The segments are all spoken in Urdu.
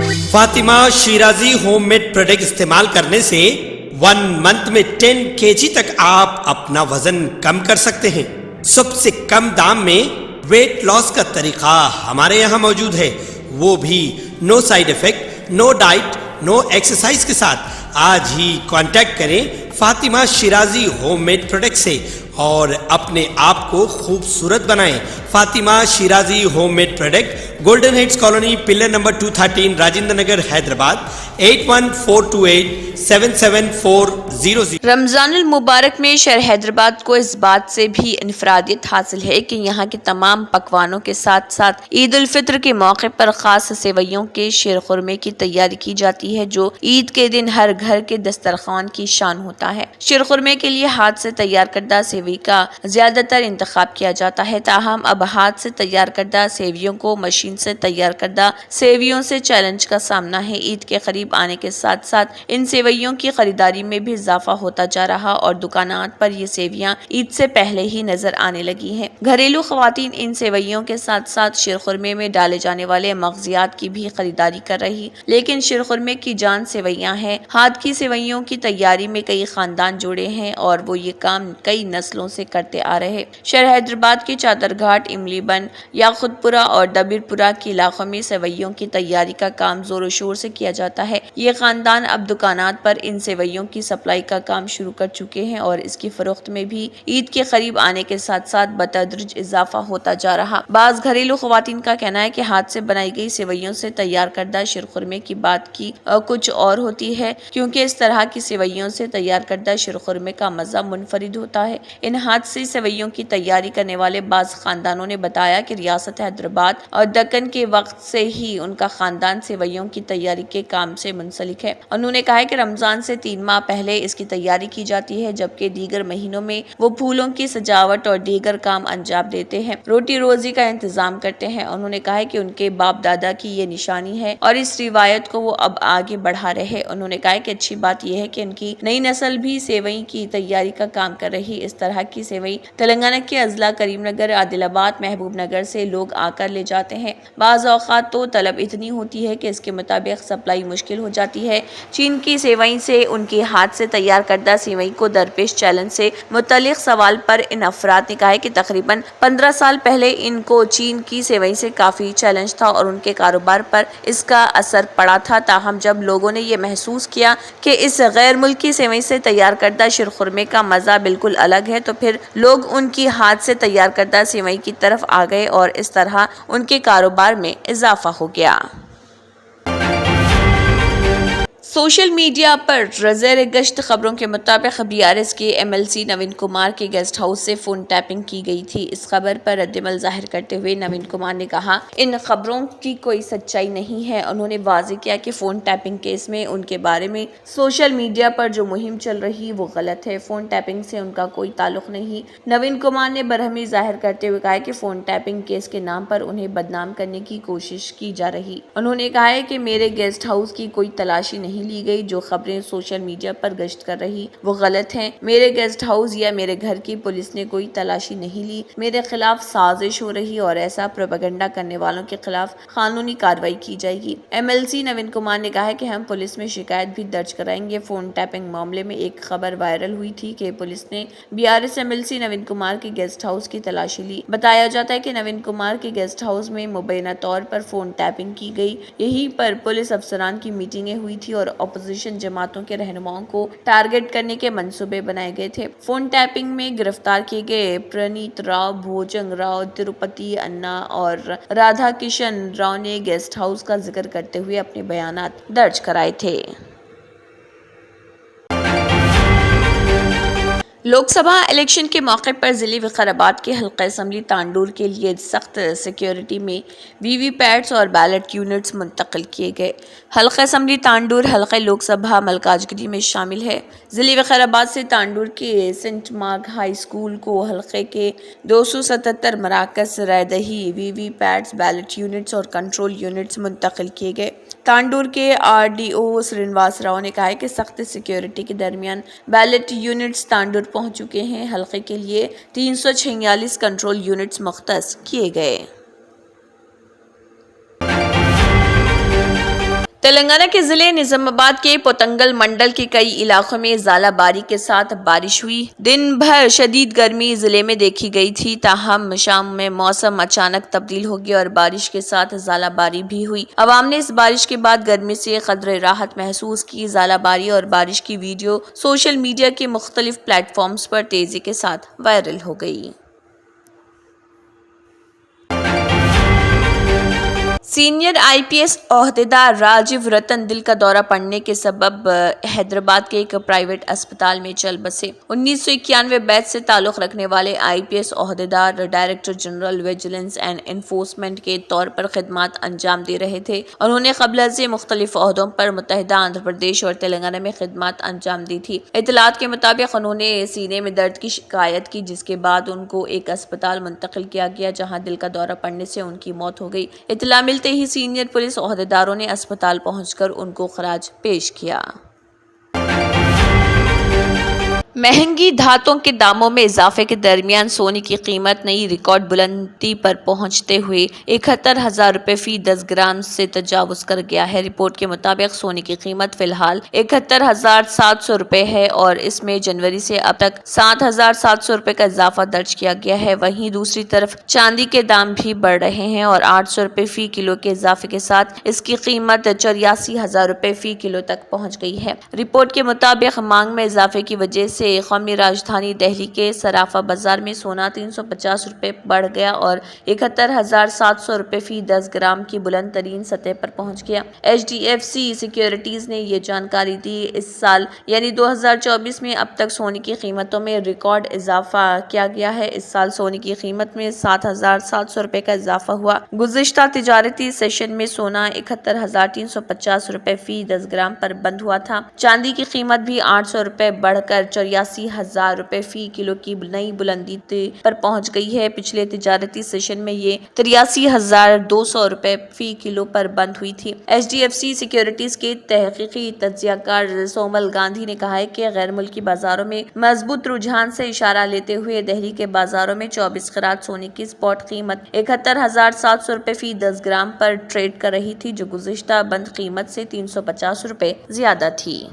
Fatima Shirazi home made product استعمال کرنے سے 1 منتھ میں 10 kg تک آپ اپنا وزن کم کر سکتے ہیں۔ سب سے کم دام میں ویٹ لاس کا طریقہ ہمارے یہاں موجود ہے، وہ بھی no side effect, no diet, no exercise کے ساتھ۔ آج ہی کانٹیکٹ کریں Fatima Shirazi home made product سے اور اپنے آپ کو خوبصورت بنائیں۔ Fatima Shirazi home made product, golden heights colony, pillar number 213، Rajendra Nagar, Hyderabad, 8142877400۔ Ramzan المبارک میں شہر حیدرآباد کو اس بات سے بھی انفرادیت حاصل ہے کہ یہاں کے تمام پکوانوں کے ساتھ ساتھ عید الفطر کے موقع پر خاص سیویوں کے شیر خورمے کی تیاری کی جاتی ہے، جو عید کے دن ہر گھر کے دسترخوان کی شان ہوتا ہے۔ شیر خورمے کے لیے ہاتھ سے تیار کردہ سیوی کا زیادہ تر انتخاب کیا جاتا ہے، تاہم اب ہاتھ سے تیار کردہ سیویوں کو مشین سے تیار کردہ سیویوں سے چیلنج کا سامنا ہے۔ عید کے قریب آنے کے ساتھ ساتھ ان سیویوں کی خریداری میں بھی اضافہ ہوتا جا رہا اور دکانات پر یہ سیویاں عید سے پہلے ہی نظر آنے لگی ہیں۔ گھریلو خواتین ان سیویوں کے ساتھ ساتھ شیر خورمے میں ڈالے جانے والے مغزیات کی بھی خریداری کر رہی، لیکن شیر خورمے کی جان سیویاں ہیں۔ ہاتھ کی سیویوں کی تیاری میں کئی خاندان جڑے ہیں اور وہ یہ کام کئی نسلوں سے کرتے آ رہے۔ شہر حیدرآباد کے چادر گھاٹ، املی بن، یاقوت پورہ اور دبیر پورہ کے علاقوں میں سیویوں کی تیاری کا کام زور و شور سے کیا جاتا ہے۔ یہ خاندان اب دکانات پر ان سیویوں کی سپلائی کا کام شروع کر چکے ہیں اور اس کی فروخت میں بھی عید کے قریب آنے کے ساتھ ساتھ بتدریج اضافہ ہوتا جا رہا۔ بعض گھریلو خواتین کا کہنا ہے کہ ہاتھ سے بنائی گئی سیویوں سے تیار کردہ شیر خورمے کی بات کی کچھ اور ہوتی ہے، کیونکہ اس طرح کی سیویوں سے تیار کردہ شیر خورمے کا مزہ منفرد ہوتا ہے۔ ان ہاتھ سے سیویوں کی تیاری کرنے والے بعض خاندانوں نے بتایا کہ ریاست حیدرآباد اور دکن کے وقت سے ہی ان کا خاندان سیویوں کی تیاری کے کام سے منسلک ہے۔ انہوں نے کہا کہ رمضان سے 3 ماہ پہلے اس کی تیاری کی جاتی ہے، جبکہ دیگر مہینوں میں وہ پھولوں کی سجاوٹ اور دیگر کام انجام دیتے ہیں، روٹی روزی کا انتظام کرتے ہیں۔ انہوں نے کہا کہ ان کے باپ دادا کی یہ نشانی ہے اور اس روایت کو وہ اب آگے بڑھا رہے۔ انہوں نے کہا کہ اچھی بات یہ ہے کہ ان کی نئی نسل بھی سیوئی کی تیاری کا کام کر رہی۔ اس طرح کی سیوئی تلنگانہ کے اضلاع کریم نگر، عادل آباد، محبوب نگر سے لوگ آ کر لے جاتے ہیں۔ بعض اوقات تو طلب اتنی ہوتی ہے کہ اس کے مطابق سپلائی مشکل ہو جاتی ہے۔ چین کی سیوئی سے ان کے ہاتھ سے تیار کردہ سیوئی کو درپیش چیلنج سے متعلق سوال پر ان افراد نے کہا کہ تقریباً 15 سال پہلے ان کو چین کی سیوئی سے کافی چیلنج تھا اور ان کے کاروبار پر اس کا اثر پڑا تھا، تاہم جب لوگوں نے یہ محسوس کیا کہ اس غیر ملکی سیوئی سے تیار کردہ شیر خورمے کا مزہ بالکل الگ ہے، تو پھر لوگ ان کی ہاتھ سے تیار کردہ سیوئی کی طرف آ گئے اور اس طرح ان کے کاروبار میں اضافہ ہو گیا۔ سوشل میڈیا پر زیر گشت خبروں کے مطابق BRS کے MLC نوین کمار کے گیسٹ ہاؤس سے فون ٹیپنگ کی گئی تھی۔ اس خبر پر رد عمل ظاہر کرتے ہوئے نوین کمار نے کہا ان خبروں کی کوئی سچائی نہیں ہے۔ انہوں نے واضح کیا کہ فون ٹیپنگ کیس میں ان کے بارے میں سوشل میڈیا پر جو مہم چل رہی وہ غلط ہے، فون ٹیپنگ سے ان کا کوئی تعلق نہیں۔ نوین کمار نے برہمی ظاہر کرتے ہوئے کہا کہ فون ٹیپنگ کیس کے نام پر انہیں بدنام کرنے کی کوشش کی جا رہی۔ انہوں نے کہا ہے کہ میرے گیسٹ ہاؤس کی کوئی تلاشی نہیں لی گئی، جو خبریں سوشل میڈیا پر گشت کر رہی وہ غلط ہیں۔ میرے گیسٹ ہاؤس یا میرے گھر کی پولیس نے کوئی تلاشی نہیں لی، میرے خلاف سازش ہو رہی اور ایسا پروپیگنڈا کرنے والوں کے خلاف قانونی کارروائی کی جائے گی۔ MLC نوین کمار نے کہا ہے کہ ہم پولیس میں شکایت بھی درج کرائیں گے۔ فون ٹیپنگ معاملے میں ایک خبر وائرل ہوئی تھی کہ پولیس نے BRS MLC نوین کمار کے گیسٹ ہاؤس کی تلاشی لی۔ بتایا جاتا ہے کہ نوین کمار کے گیسٹ ہاؤس میں مبینہ طور پر فون ٹیپنگ کی گئی، یہیں پر پولیس افسران کی میٹنگیں ہوئی تھی اور اپوزیشن جماعتوں کے رہنماؤں کو ٹارگٹ کرنے کے منصوبے بنائے گئے تھے۔ فون ٹیپنگ میں گرفتار کیے گئے پرنیت راؤ، بھوجنگ راؤ، تروپتی انا اور رادھا کشن راؤ نے گیسٹ ہاؤس کا ذکر کرتے ہوئے اپنے بیانات درج کرائے تھے۔ لوک سبھا الیکشن کے موقع پر ضلع وقار کے حلقہ اسمبلی تانڈور کے لیے سخت سیکیورٹی میں VVPATs اور بیلٹ یونٹس منتقل کیے گئے۔ حلقہ اسمبلی تانڈور حلقہ لوک سبھا ملکاجگیری میں شامل ہے۔ ضلع وقار سے تانڈور کے سینٹ مارک ہائی اسکول کو حلقے کے 277 مراکز رائے دہی VVPATs، بیلٹ یونٹس اور کنٹرول یونٹس منتقل کیے گئے۔ تانڈور کے RDO سرینواس راؤ نے کہا ہے کہ سخت سیکیورٹی کے درمیان بیلٹ یونٹس تانڈور پہنچ چکے ہیں۔ حلقے کے لیے 346 کنٹرول یونٹس مختص کیے گئے۔ تلنگانہ کے ضلع نظام آباد کے پوتنگل منڈل کے کئی علاقوں میں ژالہ باری کے ساتھ بارش ہوئی۔ دن بھر شدید گرمی ضلع میں دیکھی گئی تھی، تاہم شام میں موسم اچانک تبدیل ہو گیا اور بارش کے ساتھ ژالہ باری بھی ہوئی۔ عوام نے اس بارش کے بعد گرمی سے قدرے راحت محسوس کی۔ ژالہ باری اور بارش کی ویڈیو سوشل میڈیا کے مختلف پلیٹ فارمز پر تیزی کے ساتھ وائرل ہو گئی۔ سینئر IPS عہدیدار راجیو رتن دل کا دورہ پڑنے کے سبب حیدرآباد کے ایک پرائیویٹ اسپتال میں چل بسے۔ 1991 بیچ سے تعلق رکھنے والے IPS عہدیدار director general vigilance and enforcement کے طور پر خدمات انجام دے رہے تھے۔ انہوں نے قبل ازیں مختلف عہدوں پر متحدہ آندھرا پردیش اور تلنگانہ میں خدمات انجام دی تھی۔ اطلاعات کے مطابق انہوں نے سینے میں درد کی شکایت کی، جس کے بعد ان کو ایک اسپتال منتقل کیا گیا جہاں دل کا دورہ پڑنے سے ان کی موت ہو گئی۔ اطلاع ملتے ہی سینئر پولیس عہدیداروں نے اسپتال پہنچ کر ان کو خراج پیش کیا۔ مہنگی دھاتوں کے داموں میں اضافے کے درمیان سونے کی قیمت نئی ریکارڈ بلندی پر پہنچتے ہوئے 71,000 روپے فی 10 گرام سے تجاوز کر گیا ہے۔ رپورٹ کے مطابق سونے کی قیمت فی الحال 71,700 روپے ہے اور اس میں جنوری سے اب تک 7,700 روپے کا اضافہ درج کیا گیا ہے۔ وہیں دوسری طرف چاندی کے دام بھی بڑھ رہے ہیں اور 800 روپے فی کلو کے اضافے کے ساتھ اس کی قیمت 84,000 روپے فی کلو تک پہنچ گئی ہے۔ رپورٹ کے مطابق مانگ میں اضافے کی وجہ سے قومی راجدھانی دہلی کے صرافہ بازار میں سونا 350 روپے بڑھ گیا اور 71,700 روپے فی 10 گرام کی بلند ترین سطح پر پہنچ گیا۔ HDFC سیکیورٹیز نے یہ جانکاری دی۔ اس سال یعنی 2024 میں اب تک سونے کی قیمتوں میں ریکارڈ اضافہ کیا گیا ہے۔ اس سال سونے کی قیمت میں 7,700 روپے کا اضافہ ہوا۔ گزشتہ تجارتی سیشن میں سونا 71,350 روپے فی 10 گرام پر بند ہوا تھا۔ چاندی کی قیمت بھی 800 روپے بڑھ کر 84,000 روپے فی کلو کی نئی بلندی پر پہنچ گئی ہے۔ پچھلے تجارتی سیشن میں یہ 83,200 روپے فی کلو پر بند ہوئی تھی۔ HDFC سیکیورٹیز کے تحقیقی تجزیہ کار سومل گاندھی نے کہا ہے کہ غیر ملکی بازاروں میں مضبوط رجحان سے اشارہ لیتے ہوئے دہلی کے بازاروں میں 24 قیرات سونے کی اسپاٹ قیمت 71,700 روپے فی 10 گرام پر ٹریڈ کر رہی تھی، جو گزشتہ بند قیمت سے 350 روپے زیادہ تھی۔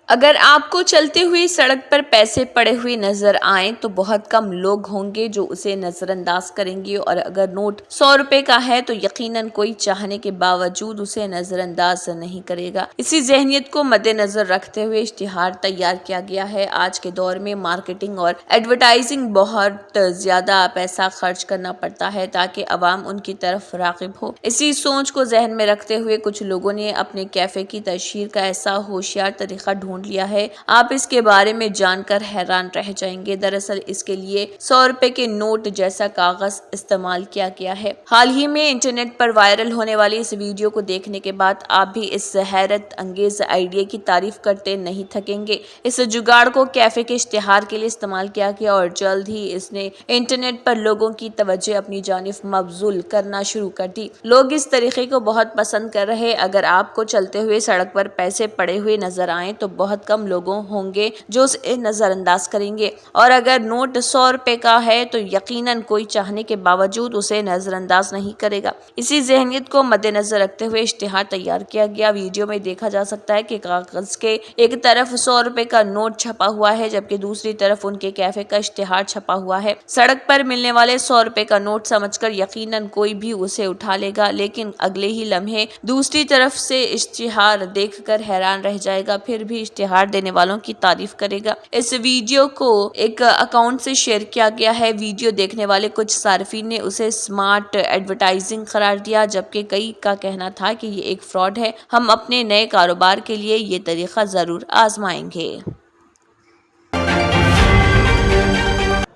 اگر آپ کو چلتے ہوئے سڑک پر پیسے پڑے ہوئے نظر آئیں تو بہت کم لوگ ہوں گے جو اسے نظر انداز کریں گے، اور اگر نوٹ 100 روپے کا ہے تو یقیناً کوئی چاہنے کے باوجود اسے نظر انداز نہیں کرے گا۔ اسی ذہنیت کو مد نظر رکھتے ہوئے اشتہار تیار کیا گیا ہے۔ آج کے دور میں مارکیٹنگ اور ایڈورٹائزنگ بہت زیادہ پیسہ خرچ کرنا پڑتا ہے تاکہ عوام ان کی طرف راغب ہو۔ اسی سوچ کو ذہن میں رکھتے ہوئے کچھ لوگوں نے اپنے کیفے کی تشہیر کا ایسا ہوشیار طریقہ ڈھونڈ لیا ہے، آپ اس کے بارے میں جان کر حیران رہ جائیں گے۔ دراصل اس کے لیے 100 روپے کے نوٹ جیسا کاغذ استعمال کیا گیا ہے۔ حال ہی میں انٹرنیٹ پر وائرل ہونے والی اس ویڈیو کو دیکھنے کے بعد آپ بھی اس حیرت انگیز آئیڈیا کی تعریف کرتے نہیں تھکیں گے۔ اس جگاڑ کو کیفے کے اشتہار کے لیے استعمال کیا گیا اور جلد ہی اس نے انٹرنیٹ پر لوگوں کی توجہ اپنی جانب مبذول کرنا شروع کر دی۔ لوگ اس طریقے کو بہت پسند کر رہے۔ اگر آپ کو چلتے ہوئے سڑک پر پیسے پڑے ہوئے نظر آئیں تو بہت کم لوگوں ہوں گے جو اسے نظر انداز کریں گے، اور اگر نوٹ 100 روپے کا ہے تو یقیناً کوئی چاہنے کے باوجود اسے نظر انداز نہیں کرے گا۔ اسی ذہنیت کو مد نظر رکھتے ہوئے اشتہار تیار کیا گیا۔ ویڈیو میں دیکھا جا سکتا ہے کہ کاغذ کے ایک طرف 100 روپے کا نوٹ چھپا ہوا ہے جبکہ دوسری طرف ان کے کیفے کا اشتہار چھپا ہوا ہے۔ سڑک پر ملنے والے 100 روپے کا نوٹ سمجھ کر یقیناً کوئی بھی اسے اٹھا لے گا، لیکن اگلے ہی لمحے دوسری طرف سے اشتہار دیکھ کر حیران رہ جائے گا، پھر بھی اشتہار دینے والوں کی تعریف کرے گا۔ اس ویڈیو کو ایک اکاؤنٹ سے شیئر کیا گیا ہے۔ ویڈیو دیکھنے والے کچھ صارفین نے اسے سمارٹ ایڈورٹائزنگ قرار دیا، جبکہ کئی کا کہنا تھا کہ یہ ایک فراڈ ہے۔ ہم اپنے نئے کاروبار کے لیے یہ طریقہ ضرور آزمائیں گے۔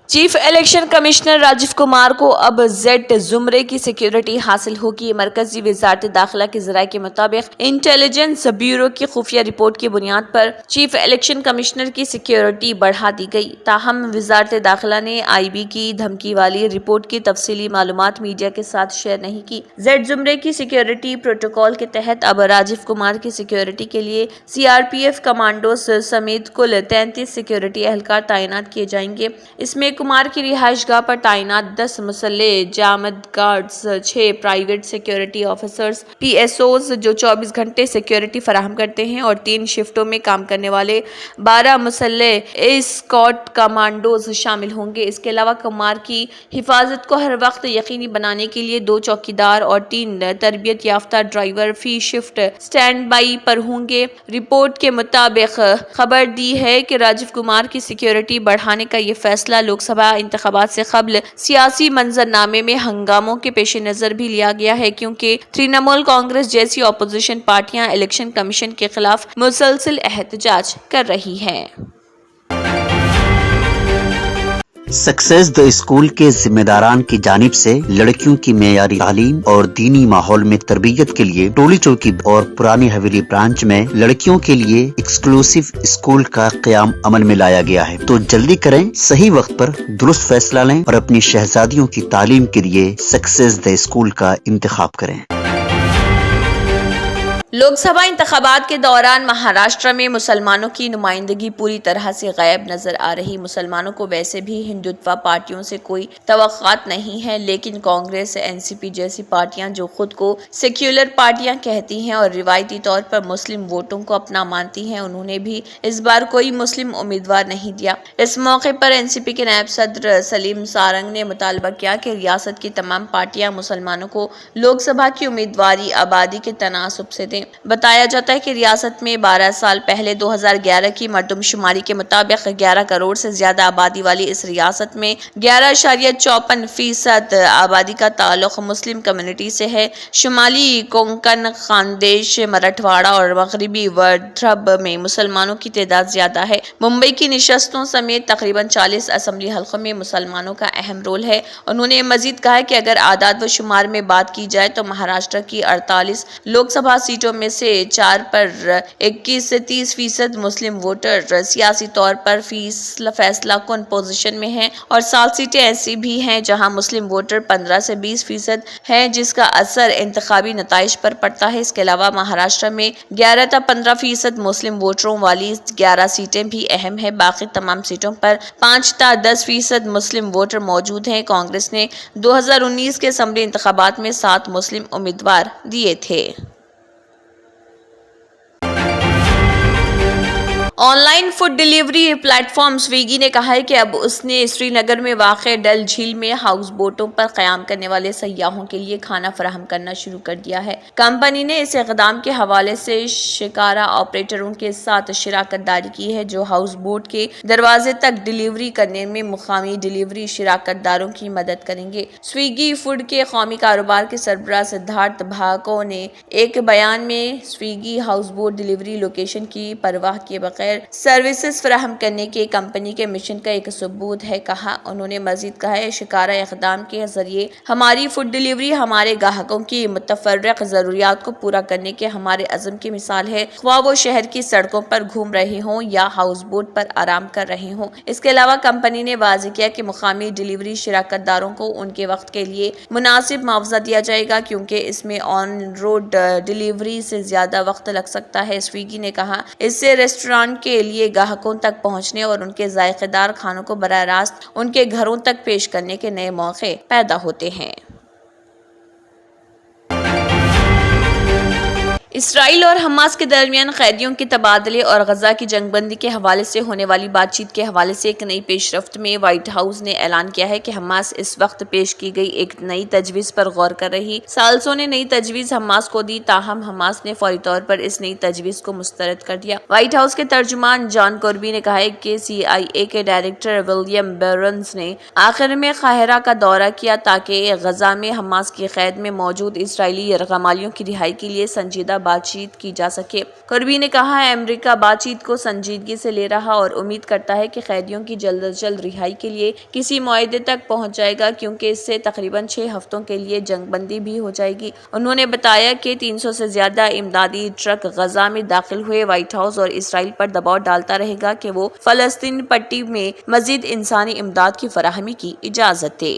Chief election commissioner Rajiv Kumar کو اب زیڈ زمرے کی سیکیورٹی حاصل ہوگی۔ مرکزی وزارت داخلہ کے ذرائع کے مطابق انٹیلیجنس بیورو کی خفیہ رپورٹ کی بنیاد پر چیف الیکشن کمشنر کی سیکیورٹی بڑھا دی گئی، تاہم وزارت داخلہ نے IB کی دھمکی والی رپورٹ کی تفصیلی معلومات میڈیا کے ساتھ شیئر نہیں کی۔ زیڈ زمرے کی سیکیورٹی پروٹوکول کے تحت اب راجیو کمار کی سیکیورٹی کے لیے CRPF کمانڈوز سمیت کل 33 سیکیورٹی اہلکار تعینات کیے جائیں گے۔ اس میں کمار کی رہائش گاہ پر تعینات 10 مسلح جامد گارڈز، 6 پرائیویٹ سیکیورٹی آفیسرز PSOs جو 24 گھنٹے سیکیورٹی فراہم کرتے ہیں اور 3 شفٹوں میں کام کرنے والے 12 مسلح اسکارٹ کمانڈوز شامل ہوں گے۔ اس کے علاوہ کمار کی حفاظت کو ہر وقت یقینی بنانے کے لیے 2 چوکیدار اور 3 تربیت یافتہ ڈرائیور فی شفٹ سٹینڈ بائی پر ہوں گے۔ رپورٹ کے مطابق خبر دی ہے کہ راجیو کمار کی سیکیورٹی بڑھانے کا یہ فیصلہ لوک سبھا انتخابات سے قبل سیاسی منظرنامے میں ہنگاموں کے پیش نظر بھی لیا گیا ہے، کیونکہ ترنمول کانگریس جیسی اپوزیشن پارٹیاں الیکشن کمیشن کے خلاف مسلسل احتجاج کر رہی ہیں۔ سکسیس دی اسکول کے ذمہ داران کی جانب سے لڑکیوں کی معیاری تعلیم اور دینی ماحول میں تربیت کے لیے ٹولی چوکی اور پرانی حویلی برانچ میں لڑکیوں کے لیے ایکسکلوسیو اسکول کا قیام عمل میں لایا گیا ہے۔ تو جلدی کریں، صحیح وقت پر درست فیصلہ لیں اور اپنی شہزادیوں کی تعلیم کے لیے سکسیس دی اسکول کا انتخاب کریں۔ لوک سبھا انتخابات کے دوران مہاراشٹر میں مسلمانوں کی نمائندگی پوری طرح سے غائب نظر آ رہی۔ مسلمانوں کو ویسے بھی ہندوتوا پارٹیوں سے کوئی توقعات نہیں ہے، لیکن کانگریس، NCP جیسی پارٹیاں جو خود کو سیکولر پارٹیاں کہتی ہیں اور روایتی طور پر مسلم ووٹوں کو اپنا مانتی ہیں، انہوں نے بھی اس بار کوئی مسلم امیدوار نہیں دیا۔ اس موقع پر NCP کے نائب صدر سلیم سارنگ نے مطالبہ کیا کہ ریاست کی تمام پارٹیاں مسلمانوں کو لوک سبھا کی امیدواری آبادی کے تناسب سے دیں۔ بتایا جاتا ہے کہ ریاست میں 12 سال پہلے 2011 کی مردم شماری کے مطابق 11 کروڑ سے زیادہ آبادی والی اس ریاست میں 11.54% آبادی کا تعلق مسلم کمیونٹی سے ہے۔ شمالی کونکن، خاندیش، مراٹھواڑہ اور مغربی ودربھ میں مسلمانوں کی تعداد زیادہ ہے۔ ممبئی کی نشستوں سمیت تقریباً 40 اسمبلی حلقوں میں مسلمانوں کا اہم رول ہے۔ انہوں نے مزید کہا کہ اگر اعداد و شمار میں بات کی جائے تو مہاراشٹر کی 48 لوک سبھا سیٹوں میں سے 4 پر 21 سے 30% مسلم ووٹر سیاسی طور پر فیصلہ کن پوزیشن میں ہیں اور 7 سیٹیں ایسی بھی ہیں جہاں مسلم ووٹر 15 سے 20% ہیں، جس کا اثر انتخابی نتائج پر پڑتا ہے۔ اس کے علاوہ مہاراشٹر میں 11 تا 15% مسلم ووٹروں والی 11 سیٹیں بھی اہم ہیں۔ باقی تمام سیٹوں پر 5 تا 10% مسلم ووٹر موجود ہیں۔ کانگریس نے 2019 کے اسمبلی انتخابات میں 7 مسلم امیدوار دیے تھے۔ On line food delivery plate form Swiggy نے کہا ہے کہ اب اس نے سری نگر میں واقع ڈل جھیل میں ہاؤس بوٹوں پر قیام کرنے والے سیاحوں کے لیے کھانا فراہم کرنا شروع کر دیا ہے۔ کمپنی نے اس اقدام کے حوالے سے شکارا آپریٹروں کے ساتھ شراکت داری کی ہے جو ہاؤس بوٹ کے دروازے تک ڈیلیوری کرنے میں مقامی ڈیلیوری شراکت داروں کی مدد کریں گے۔ سویگی فوڈ کے قومی کاروبار کے سربراہ سدھارتھ بھاگو نے ایک بیان میں Swiggy house boat delivery location کی پرواہ کیے بغیر سروسز فراہم کرنے کے کمپنی کے مشن کا ایک ثبوت ہے، کہا۔ انہوں نے مزید کہا ہے شکارا اقدام کے ذریعے ہماری فوڈ ڈیلیوری ہمارے گاہکوں کی متفرق ضروریات کو پورا کرنے کے ہمارے عزم کی مثال ہے، خواہ وہ شہر کی سڑکوں پر گھوم رہے ہوں یا ہاؤس بوٹ پر آرام کر رہے ہوں۔ اس کے علاوہ کمپنی نے واضح کیا کہ مقامی ڈیلیوری شراکت داروں کو ان کے وقت کے لیے مناسب معاوضہ دیا جائے گا کیونکہ اس میں آن روڈ ڈیلیوری سے زیادہ وقت لگ سکتا ہے۔ سویگی نے کہا اس سے ریسٹورانٹ کے لیے گاہکوں تک پہنچنے اور ان کے ذائقہ دار کھانوں کو براہ راست ان کے گھروں تک پیش کرنے کے نئے مواقع پیدا ہوتے ہیں۔ اسرائیل اور حماس کے درمیان قیدیوں کے تبادلے اور غزہ کی جنگ بندی کے حوالے سے ہونے والی بات چیت کے حوالے سے ایک نئی پیش رفت میں وائٹ ہاؤس نے اعلان کیا ہے کہ حماس اس وقت پیش کی گئی ایک نئی تجویز پر غور کر رہی۔ سالسوں نے نئی تجویز حماس کو دی، تاہم حماس نے فوری طور پر اس نئی تجویز کو مسترد کر دیا۔ وائٹ ہاؤس کے ترجمان جان کربی نے کہا ہے کہ CIA کے ڈائریکٹر ولیم برنز نے آخر میں قاہرہ کا دورہ کیا تاکہ غزہ میں حماس کی قید میں موجود اسرائیلی یرغمالیوں کی رہائی کے لیے سنجیدہ بات چیت کی جا سکے۔ کربی نے کہا امریکہ بات چیت کو سنجیدگی سے لے رہا اور امید کرتا ہے کہ قیدیوں کی جلد از جلد رہائی کے لیے کسی معاہدے تک پہنچ جائے گا کیونکہ اس سے تقریباً 6 ہفتوں کے لیے جنگ بندی بھی ہو جائے گی۔ انہوں نے بتایا کہ 300 سے زیادہ امدادی ٹرک غزہ میں داخل ہوئے۔ وائٹ ہاؤس اور اسرائیل پر دباؤ ڈالتا رہے گا کہ وہ فلسطین پٹی میں مزید انسانی امداد کی فراہمی کی اجازت دے۔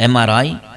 MRI,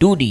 2D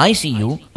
ICU